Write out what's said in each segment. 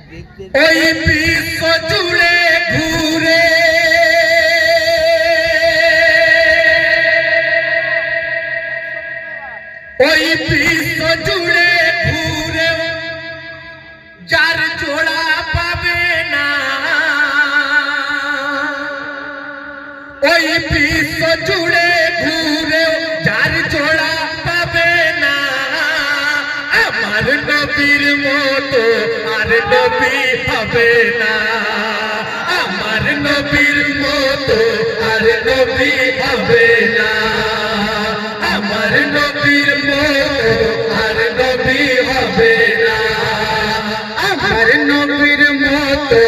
ওই বিশ্ব জুড়ে ঘুরে ওই বিশ্ব জুড়ে ঘুরে যার জোড়া পাবে না ওই বিশ্ব জুড়ে ঘুরে যার জোড়া পাবে না আমার নবীর মতো আর নবী হবে না আমার নবীর মতো আর নবী হবে না আমার নবীর মতো আর নবী হবে না আমার নবীর মতো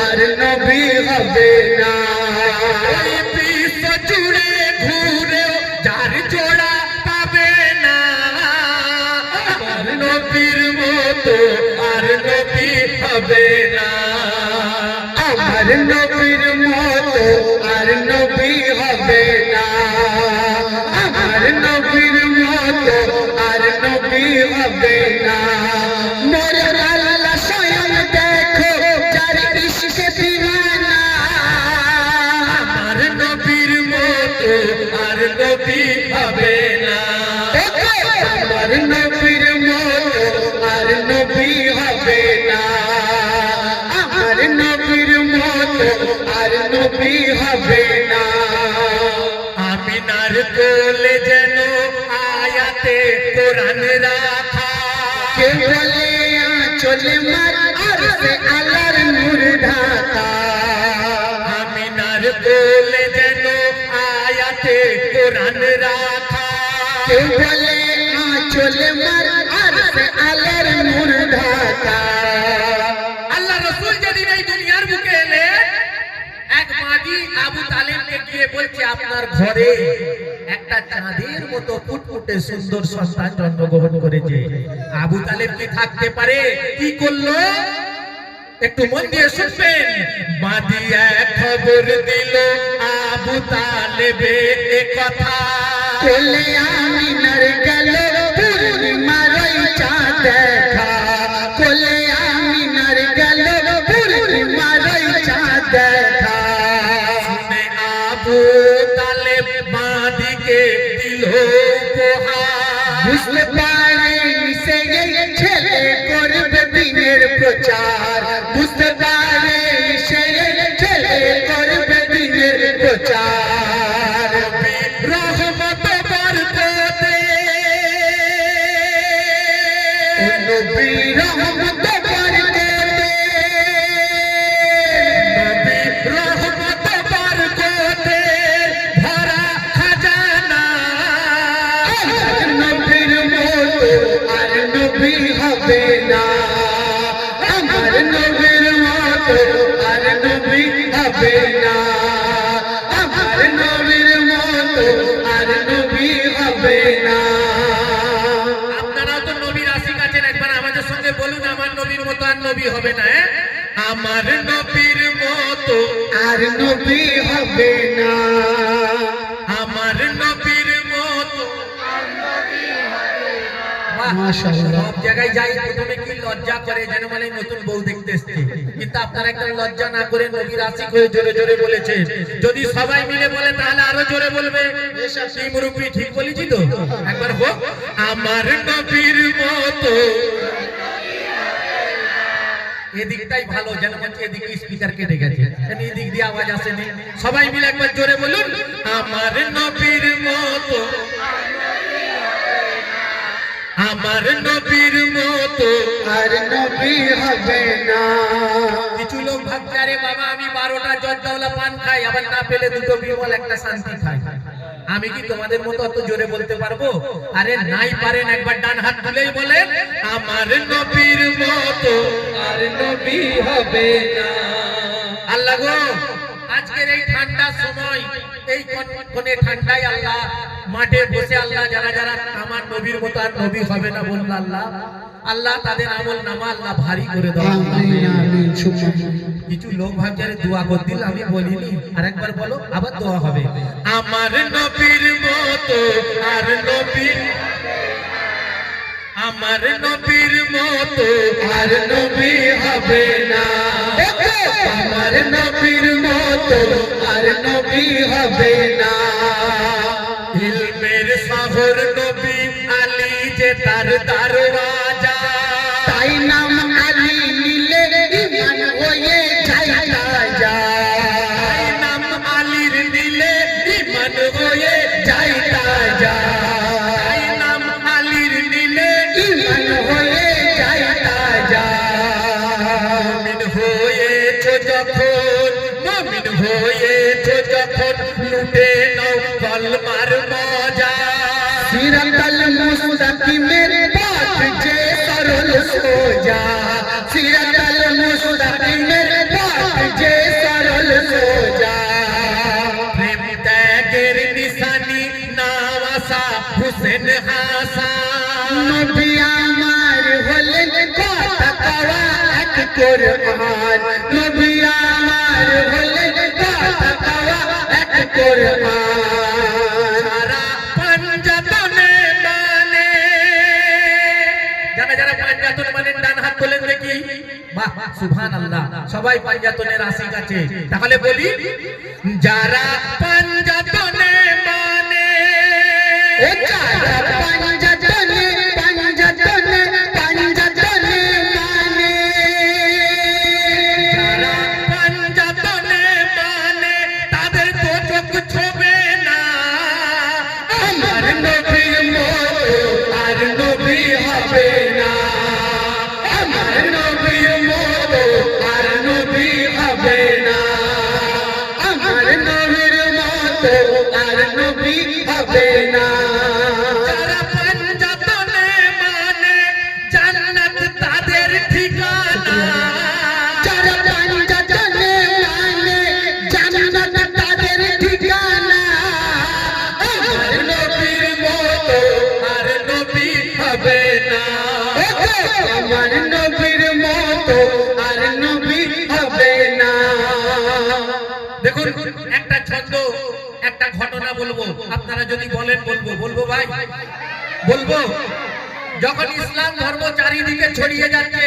আর নবী হবে না ওই বিশ্ব জুড়ে ঘুরে যার জোড়া পাবে না আমার নবীর মতো আর নবী হবে না আমার নবীর মতো আর নবী হবে না আমার নবীর মতো আর নবী হবে না মোর আল্লাহ স্বয়ং দেখো যার ইশকে দিওয়ানা আমার নবীর মতো আর নবী হবে না আমার নবীর মতো আর নবী হবে না আমার নবীর মতো আর নবী হবে না আমিনার কোলে যেন আয়াতে কোরআন রাখা কে বলে চলে মার আরশে আল্লাহর নূর ঢাকা আমিনার কোলে যেন আয়াতে কোরআন রাখা কে বলে চলে মার আরশে আল্লাহর নূর ঢাকা আল্লাহ রাসূল যেদিন এই দুনিয়ার বুকে এলেন এক মাগি আবু তালেবকে গিয়ে বলছে আপনার ঘরে একটা চাঁদের মতো ফুটফুটে সুন্দর সন্তান জন্মগ্রহণ করেছে আবু তালেব কি থাকতে পারে কি করলো একটু মন দিয়ে শুনবেন মাদিয়া খবর দিল আবু তালেবে এ কথা কোলে আমিনার গেল পূর্ণিমার ওই চাঁদ দেখা কোলে আমিনার গেল পূর্ণিমার ওই চাঁদ দেখা শুনে আবু তালেব মাদিকে দিল উপহার বুঝতে পারে সে ছেলে করবে দিনের প্রচার বুঝতে পারে সে ছেলে করবে দিনের প্রচার রহমত বরকতে নবী রহমত বরকতে নবী রহমত বরকতে ভরা খাজানা নবীর মতো আর নবী হবে না আমার নবীর মতো আর নবী হবে না আমার নবীর মতো আর নবী হবে না আপনারা তো নবীর আশিক আছেন একবার আমাদের সঙ্গে বলুন আমার নবীর মতো আর নবী হবে না আমার নবীর মতো আর নবী হবে না আমার নবীর মতো আর নবী হবে না মাশাআল্লাহ সব জায়গায় যাই প্রথমে কি লজ্জা করে যেন মানে নতুন বউ দেখতে এসেছে কিন্তু আপনারা একটা লজ্জা না করে নবীর আশিক হয়ে জোরে জোরে বলেছেন যদি সবাই মিলে বলে তাহলে আরো জোরে বলবে এই মুরব্বি ঠিক বলেছি তো একবার হোক আমার নবীর মতো এদিকটাই ভালো যেন বলছে এদিকে স্পিকার কেটে গেছে এদিক দিয়ে আওয়াজ আসেনি সবাই মিলে একবার জোরে বলুন আমার নবীর মতো আমার নবীর মতো আর নবী হবে না কিছু লোক ভাবছে আরে বাবা আমি 12টা জর্দাওয়ালা পান খাই আবার না পেলে দুটো বিমল একটা শান্তি খাই আমি কি তোমাদের মতো অত জোরে বলতে পারবো আরে নাই পারেন একবার ডান হাত তুলেই বলেন আমার নবীর মতো আর নবী হবে না আল্লাহ গো আজকের এই ঠান্ডা সময় এই কোনে ঠান্ডায় আল্লাহ মাঠে বসে আল্লাহ যারা যারা আমার নবীর মতো আর নবী হবে না বলল আল্লাহ আল্লাহ তাদের আমল নামা আল্লাহ ভারী করে দাও আমিন আমিন কিছু লোক ভাবছে দোয়া করতে আমি বলিনি আরেকবার বলো আবার দোয়া হবে আমার নবীর মতো আর নবী আমার নবীর মতো আর নবী হবে না মতো আর নবী হবে না। ইলমের শহর নবী আলী যে তার দরওয়াজা, তাই নাম আলী নিলে ঈমান হয়ে যায় তাজা। তাই নাম আলীর নিলে ঈমান হয়ে যায় তাজা, তাই নাম আলীর নিলে ঈমান হয়ে যায় তাজা। মুমিন হয়েছো যখন, মুমিন হয়েছো যখন লুটে নাও কলমার মজা। সিরাতাল মুস্তাকিমের পথ যে সরল সোজা, সিরাতাল মুস্তাকিমের পথ যে সরল সোজা। প্রেম ত্যাগের নিশানি নাওয়াসা হুসেন হাসান, নবী আমার হলেন কথা কওয়া এক কোরআন, নবী আমার হলেন কথা কওয়া এক কোরআন। সারা পাঞ্জাতনে মানে, যারা যারা পাঞ্জাতন মানেন ডান হাত তোলেন দেখি। বাহ, সুবহানাল্লাহ, সবাই পাঞ্জাতনের আশিক আছে। তাহলে বলি, যারা পাঞ্জাতনে মানে, ও যারা পাঞ্জাতনে পাঞ্জাতনে পাঞ্জাতনে মানে, যারা পাঞ্জাতনে মানে তাদের তো চোখ ছোবে না। আমার নবীর মতো আর নবী হবে না, আমার নবীর মতো আর নবী হবে না, আমার নবীর মতো আর নবী হবে না। যারা পাঞ্জাতনে মানে জান্নাত তাদের ঠিকানা। যারা পাঞ্জাতনে মানে জান্নাত তাদের ঠিকানা, আমার নবীর মতো আর নবী হবে না। আমার নবীর মতো আর নবী হবে না। দেখুন, একটা ছন্দ, একটা ঘটনা বলবো, আপনারা যদি বলেন বলবো। বলবো ভাই, বলবো। যখন ইসলাম ধর্ম চারিদিকে ছড়িয়ে যাচ্ছে,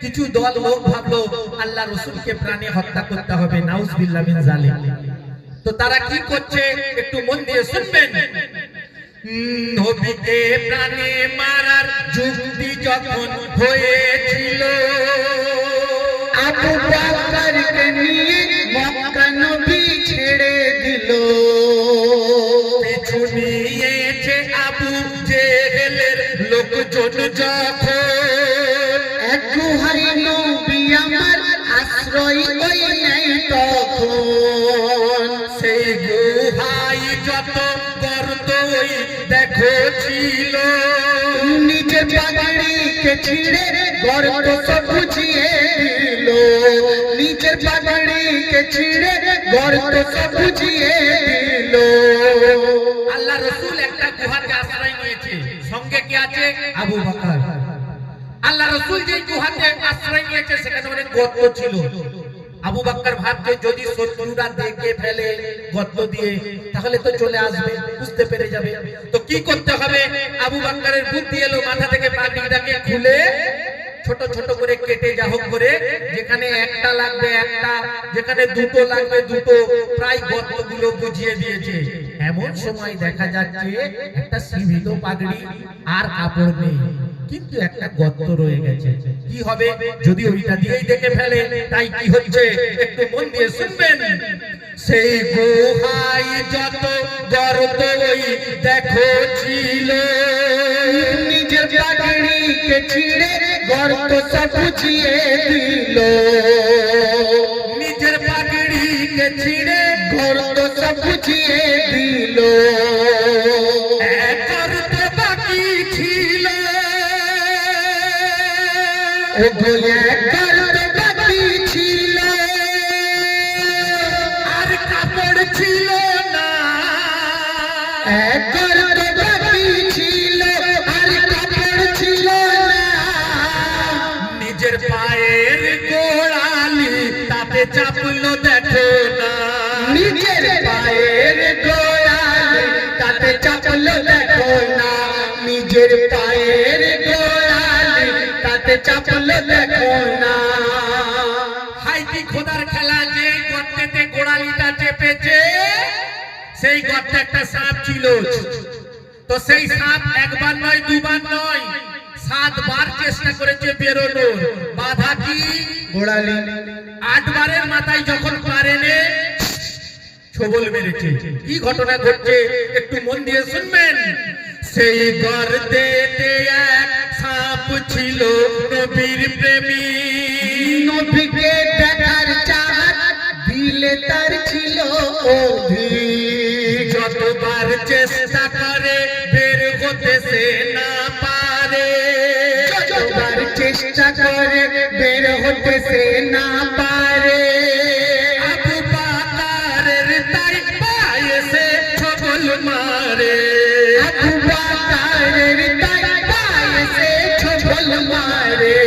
কিছু দল লোক ভাবলো আল্লাহ রসুলকে প্রাণে হত্যা করতে হবে, নাউজুবিল্লাহ মিন জালিক। তো তারা কি করছে একটু মন দিয়ে শুনবেন। নবীকে প্রাণে মারার যুক্তি যখন হয়েছিল, আবু বকরকে নিয়ে মক্কা নবী ছেড়ে দিল। পিছু নিয়েছে আবু জেহেলের লোকজন যখন, এক গুহায় নবী আমার আশ্রয় ওই নাই তখন। সেই গুহাই যত গর্ত ওই দেখো ছিল, নিজের পাগড়িকে ছিঁড়ে গর্ত সব বুঝিয়ে দিল, নিজের পাগড়িকে ছিঁড়ে গর্ত সব বুঝিয়ে দিল। আল্লাহ রসুল একটা গুহাতে আশ্রয় নিয়েছে, সঙ্গে কে আছে? আবু বকর। আল্লাহ রসুল যে গুহাতে আশ্রয় নিয়েছে সেখানে অনেক গর্ত ছিল। আবু বকর ভাবছে যদি শত্রুরা দেখে ফেলে গর্ত দিয়ে তাহলে তো চলে আসবে, বুঝতে পেরে যাবে। তো কি করতে হবে? আবু বকরের বুদ্ধি এলো, মাথা থেকে পাগড়িটাকে খুলে ছোট ছোট করে কেটে যা হোক করে, যেখানে একটা লাগবে একটা, যেখানে দুটো লাগবে দুটো, প্রায় গর্তগুলো বুঝিয়ে দিয়েছে। এমন সময় দেখা যাচ্ছে একটা সীমিত পাগড়ি আর কাপড় নেই, কিন্তু একটা গর্ত রয়ে গেছে। কি হবে যদি ওইটা দিয়েই দেখে ফেলে? তাই কি হচ্ছে একটু মন দিয়ে শুনবেন। সেই গুহাই যত গর্ত ওই দেখো ছিল, নিজের পাগড়িকে ছিঁড়ে গর্ত সব বুঝিয়ে দিল, নিজের পাগড়িকে ছিঁড়ে গর্ত সব বুঝিয়ে দিল। এক গর্ত বাকি ছিল, ও গোয়া গর্ত বাকি ছিল, আর কাপড় ছিল না। এক গর্ত বাকি ছিল, আর কাপড় ছিল না। নিজের পায়ের গোড়ালি তাতে চাপলো দেখো না, নিজের পায়ের গোড়ালি তাতে চাপলো দেখো না, নিজের পায়ের গোড়ালি তাতে চাপলো দেখো না। হাই কি খোদার খেলা, যে গর্তেতে গোড়ালি সেই গর্তে একটা সাপ ছিল। তো সেই সাপ একবার নয় দুবার নয় 7 বার চেষ্টা করেছে বেরোনোর, বাধা কি গোড়ালি। 8 বারের মাথায় যখন পারেনে ছবল মেরেছে। কি ঘটনা ঘটছে একটু মন দিয়ে শুনবেন। সেই গর্তেতে এক সাপ ছিল নবীর প্রেমী, নবীকে দেখার চাহত দিলে তার ছিল অধিক। যতবার চেষ্টা করে বের হতে সে না পারে, যতবার চেষ্টা করে বের হতে সে না পারে। আবু বাকারের তাই পায়ে সে ছবল মারে, আবু বাকারের তাই পায়ে সে ছবল মারে,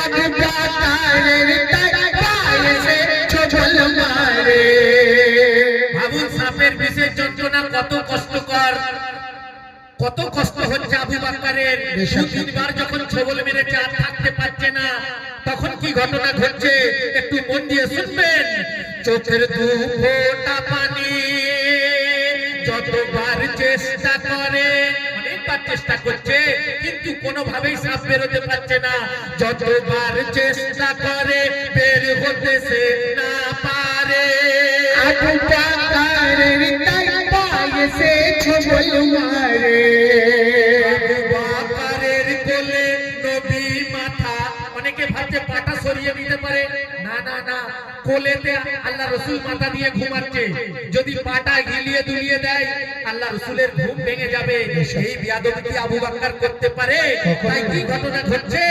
আবু বাকারের তাই পায়ে সে ছবল মারে। ভাবুন সাপের বিষের যন্ত্রণা কত কষ্টকর, কত কষ্ট হচ্ছে আবু বাকারের। 2-3 বার যখন ছবল মেরেছে আর থাকতে পারছে না, তখন কি ঘটনা ঘটছে একটু মন দিয়ে শুনবেন। চোখের 2 ফোঁটা পানি যতবার চেষ্টা করে, অনেকবার চেষ্টা করছে কিন্তু কোনোভাবেই সাপ বেরোতে পারছে না। যতবার চেষ্টা করে বের হতে সে না পারে। আবু বাকারের তাই পায়ে সে ছবল মারে। আবু বাকারের কোলে নবী মাথা। অনেকে ভাবছে পাটা সরিয়ে দিতে পারে, না না না, কোলেতে আল্লাহ রাসূল মাথা দিয়ে ঘুমাচ্ছে, যদি পাটা গিলিয়ে দুলিয়ে দেয় আল্লাহ রাসূলের ঘুম ভেঙে যাবে। এই বিয়াদবি কি আবু বকর করতে পারে? তাই কি ঘটনা ঘটছে,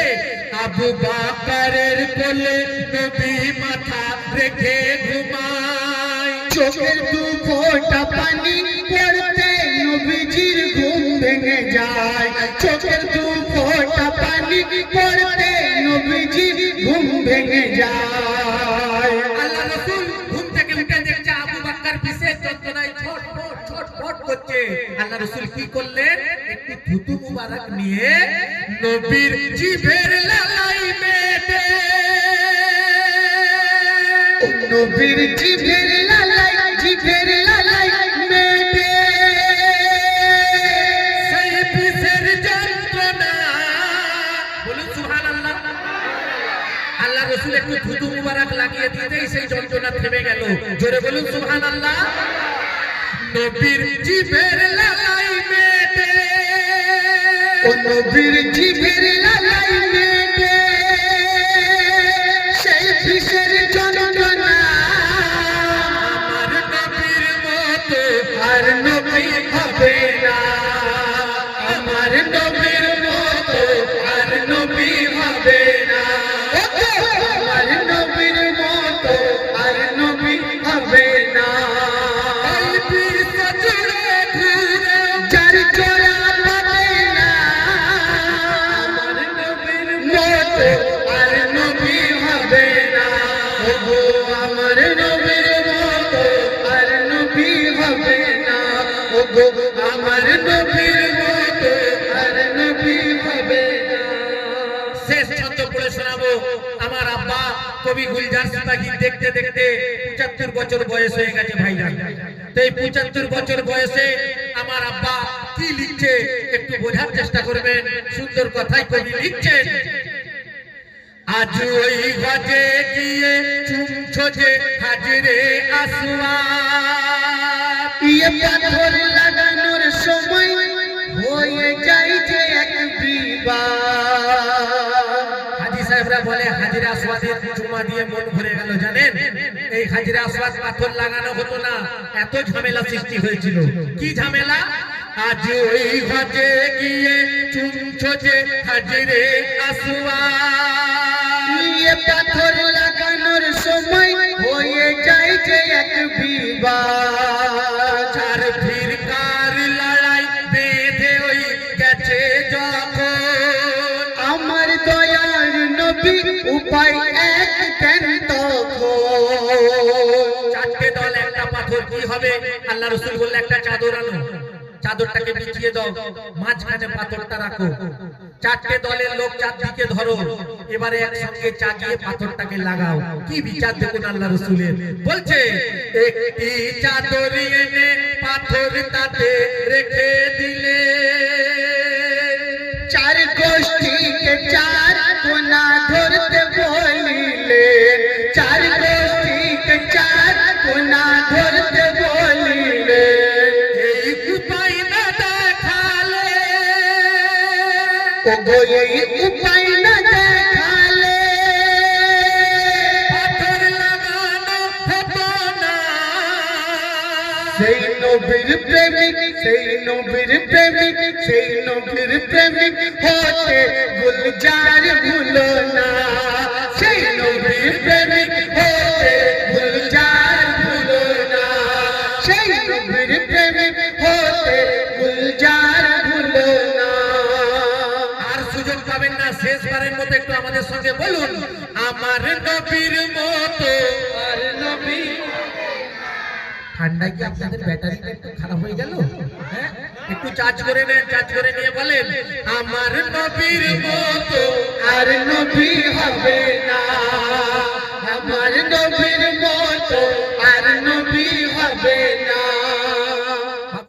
আবু বকরের কোলে নবী মাথা রেখে ঘুমায়। চোখের 2 ফোঁটা পানি পড়তে নবীজির ঘুম ভেঙে যায়। চোখের 2 ফোঁটা পানি পড়তে নবীজির ঘুম ভেঙে যায়। আল্লাহ রাসূল ঘুম থেকে উঠে দেখছে আবু বকর বিশেষ যন্ত্রণায় ছটফট করছে। আল্লাহ রাসূল কি করলেন, একটু থুতু মুবারক নিয়ে নবীর জিভের লালাই মেটে, নবীর জিভের লালাই, জিভের লালাই মেটে সেই বিশের যন্ত্রণা, বলুন সুবহানাল্লাহ। আল্লাহ রাসূল একটু থুতু মুবারক লাগিয়ে দিতেই সেই যন্ত্রণা থেমে গেল। জোরে বলুন সুবহানাল্লাহ। নবীর জিভের লালাই মেটে, নবীর জিভের লালাই মেটে সেই বিশের যন্ত্রণা। আমার নবীর মতো আর নবী হবে না, আমার নবীর মতো আর নবী হবে না, আমার নবীর মতো আর নবী হবে না। এই বিশ্ব জুড়ে ঘুরে যার জোড়া পাবে না, আমার নবীর মতো আর নবী হবে না, ওগো আমার নবীর মতো আর নবী হবে না, ওগো আমার নবীর মতো আর নবী হবে না। শেষ ছন্দ পড়ে শোনাবো। আমার আব্বা কবি গুলজার সিপাহী দেখতে দেখতে 75 বছর বয়স হয়ে গেছে ভাইজান। তো এই 75 বছর বয়সে আমার আব্বা কি লিখছে একটু বোঝার চেষ্টা করবেন। সুন্দর কথাই কবি লিখছেন। আজ ওই গজে গিয়ে চুমছো যে হাজরে আসওয়াদ, ইয়ে পাথর লাগানোর সময় হয়ে যায় যে এক বিবাদ। হাজী সাহেবরা বলে হাজরে আসওয়াদের চুমা দিয়ে মন ভরে গেল। জানেন এই হাজরে আসওয়াদ পাথর লাগানো হতো না, এত ঝামেলা সৃষ্টি হয়েছিল। কি ঝামেলা, আজ ওই গজে গিয়ে চুমছো যে হাজরে আসওয়াদ, ইয়ে পাথর লাগানোর সময় হয়ে যায় যে এক বিবাদ। চার ফিরকার লড়াই বেঁধে ওই গেছে যখন, আমার দয়ার নবী উপায় এক দেন তখন। 4টে দল একটা পাথর কি হবে, আল্লাহ রাসূল বললেন একটা চাদর আনো। চাদরটাকে বিছিয়ে দাও, মাঝখানে পাথরটা রাখো, চারটে দলের লোক চারদিকে ধরো, এবারে একসঙ্গে চাগিয়ে পাথরটাকে লাগাও। কি বিচার দেখুন আল্লাহ রাসূলের। বলছে একটি চাদর এনে পাথর তাতে রেখে দিলে, চার গোষ্ঠীকে চার কোনা ধরতে বলিলে, চার গোষ্ঠীকে চার কোনা ধরতে বলিলে, এই উপায় না দেখালে, ওগো এই উপায় না দেখালে, পাথর লাগানো হতো না। সেই নবীর প্রেমিক, সেই নবীর প্রেমিক, সেই নবীর প্রেমিক হতে গুলজার ভুলো না, সেই নবীর প্রেমিক হতে গুলজার ভুলো না, সেই নবীর প্রেমিক হতে গুলজার ভুলো না। আর সুযোগ পাবেন না, শেষবারের মতো একটু আমাদের সঙ্গে বলুন, আমার নবীর মতো আর নবী। ঠান্ডায় কি আপনাদের ব্যাটারিটা একটু খারাপ হয়ে গেল? হ্যাঁ, একটু চার্জ করে নেন, চার্জ করে নিয়ে বলেন, আমার নবীর মতো আর নবী হবে না, আমার নবীর মতো আর নবী হবে না।